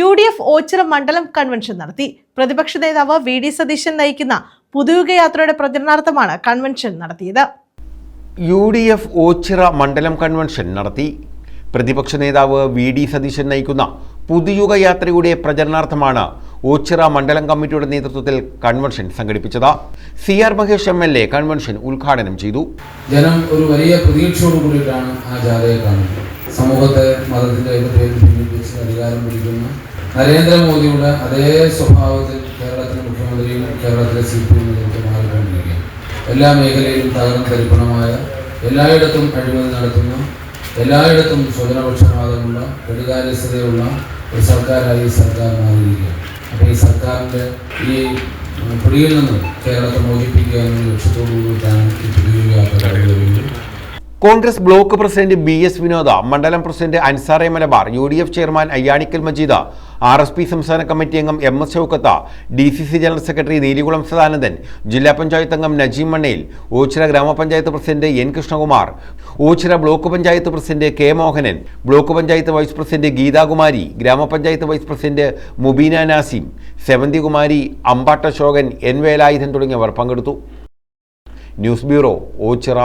UDF Ochira മണ്ഡലം convention നടത്തി. പ്രതിപക്ഷ നേതാവ് VD സതീശൻ നയിക്കുന്ന പുതുയുഗയാത്രയുടെ പ്രചരണാർത്ഥമാണ് കൺവെൻഷൻ നടത്തിയത്. UDF ഓച്ചിറ മണ്ഡലം കൺവെൻഷൻ നടത്തി. പ്രതിപക്ഷ നേതാവ് VD സതീശൻ നയിക്കുന്ന പുതുയുഗയാത്രയുടെ പ്രചരണാർത്ഥമാണ് ഓച്ചിറ മണ്ഡലം കമ്മിറ്റിയുടെ നേതൃത്വത്തിൽ കൺവെൻഷൻ സംഘടിപ്പിച്ചത്. CR മഹേഷ് MLA കൺവെൻഷൻ ഉദ്ഘാടനം ചെയ്തു. ജനം ഒരു വലിയ പ്രതീക്ഷയോട് കൂടിയിട്ടാണ് ആ ജാഥയെ കാണുന്നത്. സമൂഹത്തെ മതത്തിന്റെ പേരിൽ ഭിന്നിപ്പിച്ച് അധികാരം പിടിക്കുന്ന നരേന്ദ്രമോദിയുടെ അതേ സ്വഭാവത്തിൽ കേരളത്തിലെ മുഖ്യമന്ത്രിയും കേരളത്തിലെ CPM മാറിക്കൊണ്ടിരിക്കുകയാണ്. എല്ലാ മേഖലയിലും തകർന്ന തരിപ്പണമായ, എല്ലായിടത്തും അഴിമതി നടത്തുന്ന, എല്ലായിടത്തും സ്വജനപക്ഷപാതമുള്ള, കെടുകാര്യസ്ഥതയുള്ള ഒരു സർക്കാരായി സർക്കാർ മാറിയിരിക്കുകയാണ്. അപ്പോൾ ഈ സർക്കാരിൻ്റെ ഈ പിടിയിൽ നിന്ന് കേരളത്തെ മോചിപ്പിക്കുക എന്ന ലക്ഷ്യത്തോടു കൂടിയിട്ടാണ് ഈ പുതുയുഗയാത്ര കടന്നു വരുന്നത്. കോൺഗ്രസ് ബ്ലോക്ക് പ്രസിഡന്റ് BS വിനോദ, മണ്ഡലം പ്രസിഡന്റ് അൻസാറെ Malabar, UDF chairman Ayyanikkal Majeed, RSP സംസ്ഥാന കമ്മിറ്റി അംഗം MS Shoukath, DCC general secretary Neelikulam Sadanandan, ജില്ലാ പഞ്ചായത്ത് അംഗം നജീം മണ്ണയിൽ, ഓച്ചിറ ഗ്രാമപഞ്ചായത്ത് president N Krishnakumar, Ochira block panchayat president K Mohanan, block panchayat vice president Geethakumari, ഗ്രാമപഞ്ചായത്ത് വൈസ് പ്രസിഡന്റ് മുബീന നാസിം, സെവന്തികുമാരി, അമ്പാട്ട ശോകൻ, N വേലായുധൻ തുടങ്ങിയവർ പങ്കെടുത്തു. News bureau, Ochira.